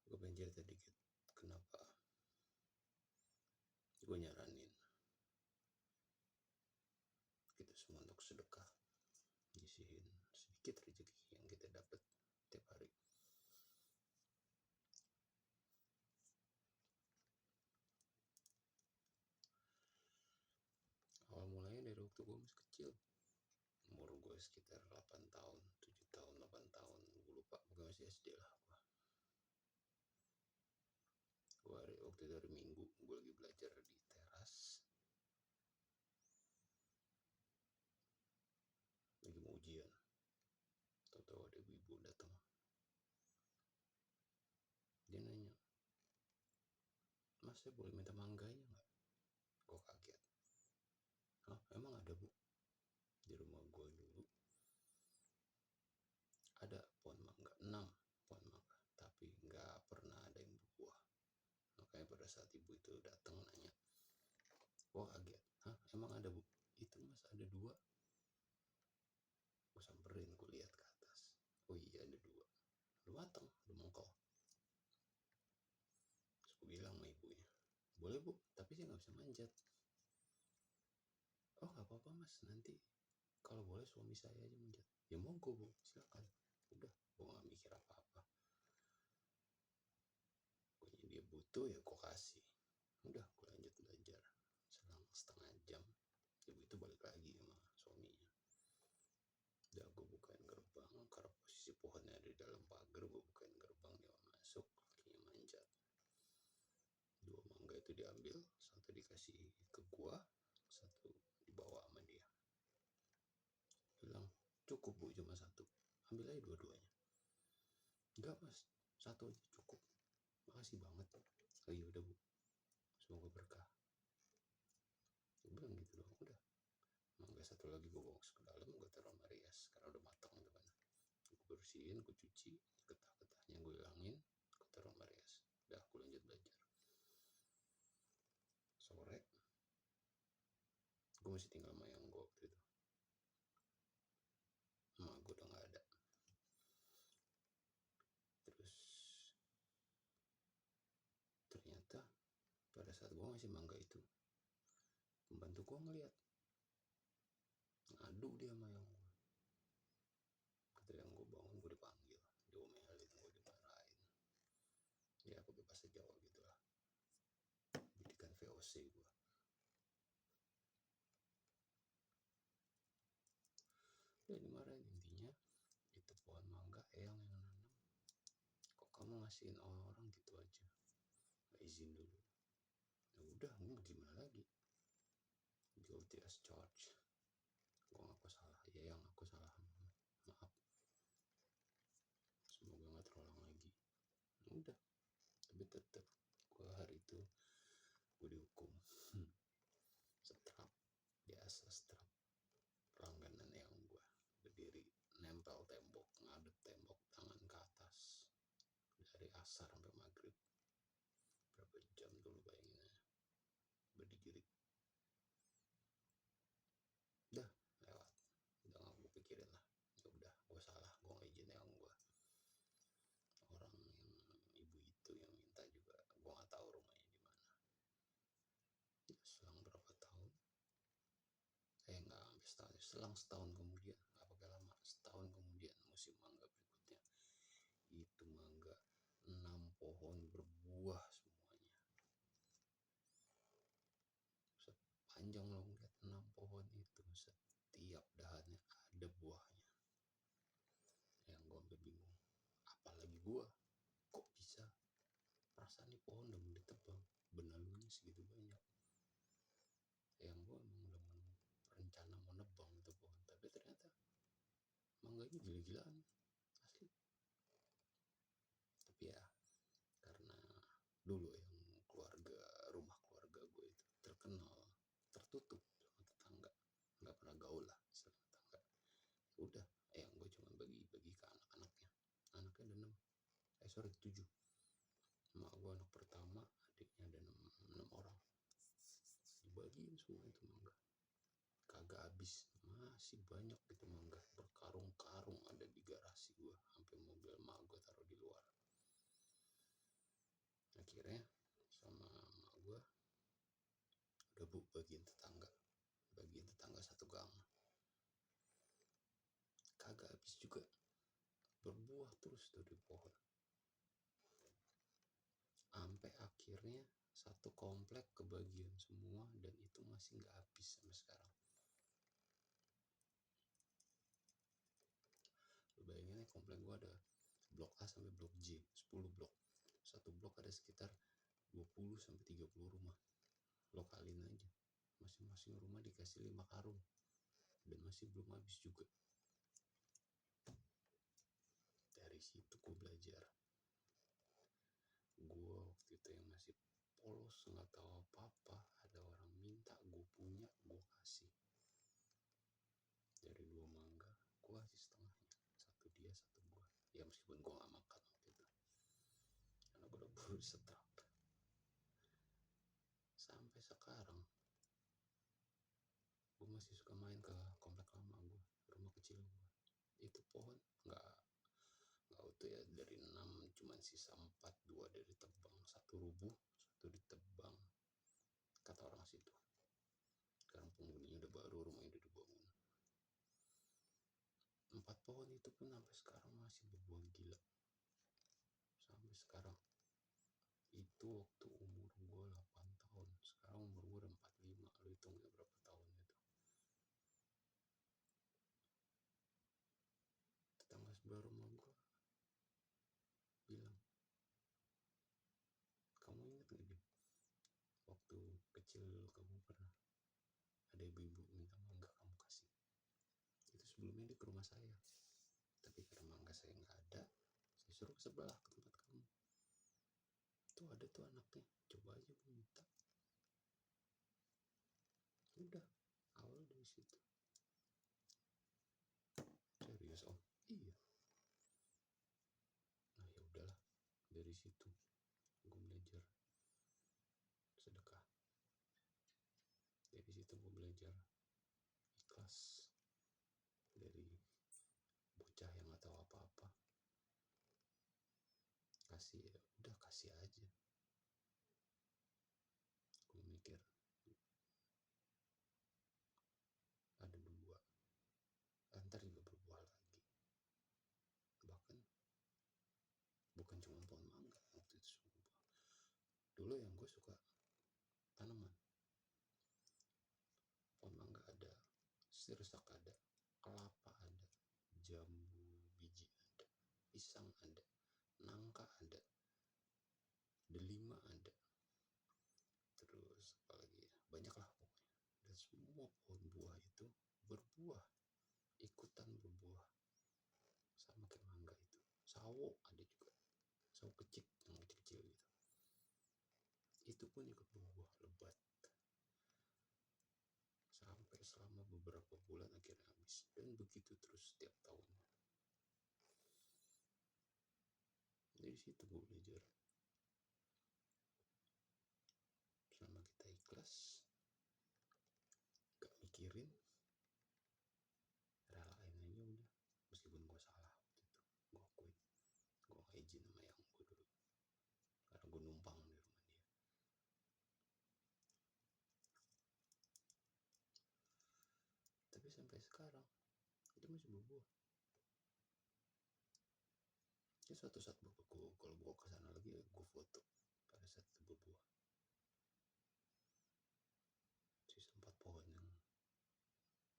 Gue pengen cerita dikit kenapa gue nyaranin kita semua untuk sedekah, nyisihin sedikit rezeki yang kita dapat tiap hari. Awal mulanya dari waktu gue masih kecil, umur gue sekitar 8 tahun, 7 tahun, 8 tahun, gue lupa, gue masih SD lah. Gue waktu itu hari Minggu, gue lagi belajar di teras, lagi mau ujian. Tahu-tahu ada ibu datang, dia nanya, "Mas, saya boleh minta mangganya nggak?" Gue kaget. "Hah, emang ada, Bu?" Di rumah gue dulu ada pohon mangga, 6 pohon mangga, tapi nggak pernah ada yang berbuah. Makanya pada saat ibu itu datang nanya, gue kaget. "Hah, emang ada, Bu?" "Itu, Mas, ada 2. Gue samperin, gue lihat ke atas. "Oh iya, ada 2. Udah matang, udah mengkol." Terus gue bilang sama ibunya, "Boleh, Bu, tapi saya nggak bisa manjat." "Oh, nggak apa-apa, Mas, nanti kalau boleh suami saya aja manjat." "Ya monggo, Bu, silakan." Udah, gue nggak mikir apa-apa. Pokoknya dia butuh ya gue kasih. Udah, gue lanjut belajar. Selang setengah jam, ibu itu balik lagi sama suaminya. Udah, gue bukain gerbang, karena posisi pohonnya ada di dalam pagar, gue bukain gerbang, dia masuk, kakinya manjat. 2 mangga itu diambil, 1 dikasih ke gua, 1 dibawa sama dia. Bilang, "Cukup, Bu, cuma 1. Ambil aja dua-duanya." "Enggak, Mas, 1 aja cukup. Makasih banget." "Oh iya udah, Bu, semoga berkah." Gue bilang gitu doang, udah. Mangga 1 lagi gue bawa ke dalam, gue taruh sama rias karena udah matang tuh kan. Gue bersihin, gue cuci, getah-getahnya gue hilangin, gue taruh sama rias. Udah, gue lanjut belajar. Sore, gue masih tinggal sama yang gue waktu itu. Emak gue udah gak ada. Terus ternyata pada saat gue ngasih mangga itu, pembantu gue ngeliat, ngadu dia sama yang gue. Kata yang gue bangun, gue dipanggil, diomelin, gue dimarahin. Ya pakai bahasa Jawa gitu lah, bidikan VOC gue. Udah dimarahin, intinya itu pohon mangga yang nanam, kok kamu ngasihin orang gitu aja, gak izin dulu. Ya udah, gue gimana lagi, guilty as charged. Gue ngaku salah, ya yang aku salah, maaf, semoga gak terulang lagi. Udah, tapi tetap gue hari itu gue dihukum. Setrap, biasa setrap langganan yang gue berdiri nempel tembok, ngadep tembok, tangan ke atas dari asar sampai maghrib. Berapa jam dulu bayangin aja, berdiri. Udah lewat, udah gak gue pikirin lah. Ya udah, gue salah, gue gak izin yang gue. Orang yang ibu itu yang minta juga gue gak tahu rumahnya di mana. Ya, selang berapa tahun, nggak sampai setahun, selang setahun kemudian, nggak pakai lama, setahun kemudian musim mangga berikutnya, itu mangga 6 pohon berbuah semuanya. Sepanjang lo ngeliat 6 pohon itu, setiap dahannya ada buahnya. Yang gue sampai bingung, apalagi gue, kok bisa, perasaan nih pohon udah mau ditebang, benalunya segitu banyak. Yang gue emang udah mau rencana mau nebang itu pohon, tapi ternyata mangganya gila-gilaan asli. Tapi ya karena dulu yang rumah keluarga gue itu terkenal tertutup sama tetangga, nggak pernah gaul lah sama tetangga. Udah, yang gue cuma bagi-bagi ke anak-anaknya ada 7. Emak gue anak pertama, adiknya ada 6 orang, dibagiin semua itu mangga. Kagak habis, masih banyak gitu mangga, berkarung-karung ada di garasi gue, sampai mobil emak gue taruh di luar. bagian tetangga satu gang, kagak habis juga, berbuah terus tuh di pohon, sampai akhirnya satu komplek kebagian semua, dan itu masih nggak habis sampai sekarang. Lu bayangin ya, komplek gua ada blok A sampai blok J, 10 blok. Satu blok ada sekitar 20 sampai 30 rumah. Lo kaliin aja, masing-masing rumah dikasih 5 karung, dan masih belum habis juga. Dari situ gue belajar. Gue waktu itu yang masih polos, nggak tahu apa-apa, ada orang minta, gue punya, gue kasih. Dari 2 mangga, gue kasih setengahnya, satu dia, satu gue. Ya meskipun gue nggak makan waktu itu, karena gue udah buru setrap. Sampai sekarang, gue masih suka main ke komplek lama gue, rumah kecil gue. Itu pohon nggak utuh ya, dari 6 cuman sisa 4, 2 dari tebang, 1 rubuh, 1 ditebang, kata orang situ. Sekarang penghuninya udah baru, rumahnya udah dibangun. 4 pohon itu pun sampai sekarang masih berbuah gila. Sampai sekarang. Itu waktu umur gue 8 tahun. Sekarang umur gue udah 45. Lu hitung ya berapa tahun itu. Tetangga sebelah rumah gue bilang, kamu ingat gak Dim, waktu kecil kamu pernah ada ibu-ibu minta mangga kamu kasih. Itu sebelumnya dia ke rumah saya, tapi karena mangga saya nggak ada, saya suruh ke sebelah ke tempat kamu. Tuh ada tuh anaknya, coba aja minta. Udah, awal dari situ. Serius om? Iya. Nah ya udahlah, dari situ gue belajar sedekah. Dari situ gue belajar ikhlas. Dari bocah yang nggak tahu apa-apa, kasih ya udah, kasih aja. Gue mikir ada 2, ntar juga berbuah lagi. Bahkan bukan cuma pohon mangga waktu itu, semua buah. Dulu yang gue suka tanaman, pohon mangga ada, sirsak ada, kelapa ada, jambu biji ada, pisang ada, nangka ada, delima ada, terus apalagi ya, banyak lah pokoknya. Dan semua pohon buah itu berbuah, ikutan berbuah, sama kayak mangga itu. Sawo ada juga, sawo kecil, yang kecil-kecil gitu, itu pun ikut berbuah lebat. Sampai selama beberapa bulan akhirnya habis, dan begitu terus setiap tahun. Dari situ gue belajar, selama kita ikhlas, gak mikirin, relain aja udah. Meskipun gue salah waktu itu, gue akuin, gue gak izin sama yang gue dulu, karena gue numpang di rumah dia. Tapi sampai sekarang itu masih berbuah. Ya suatu saat gue, kalau gue kesana lagi, gue foto pada saat itu berbuah. Sisa 4 pohon yang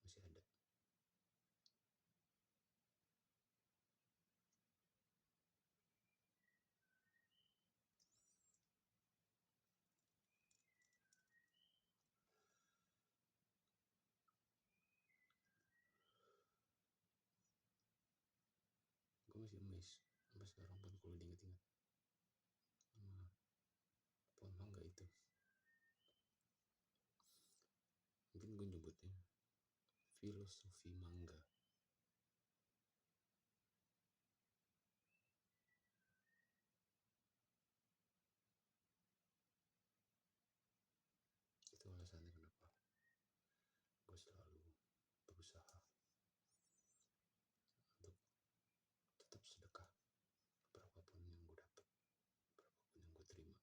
masih ada. Gue masih amazed sampai sekarang pun kalau diinget-inget sama pohon mangga itu. Mungkin gue nyebutnya filosofi mangga. Itu alasannya kenapa gue selalu berusaha untuk tetap sedekah, berapapun yang gue dapat, berapapun yang gue terima.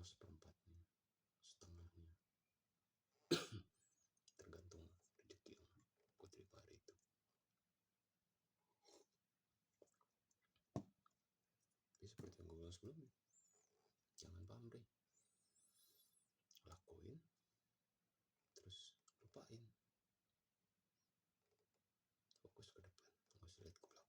cuma seperempatnya, setengahnya. Tergantung rezeki yang ku terima hari itu. Tapi seperti yang gue bilang sebelumnya, jangan pamrih, lakuin terus lupain, fokus ke depan, nggak usah lihat ke belakang.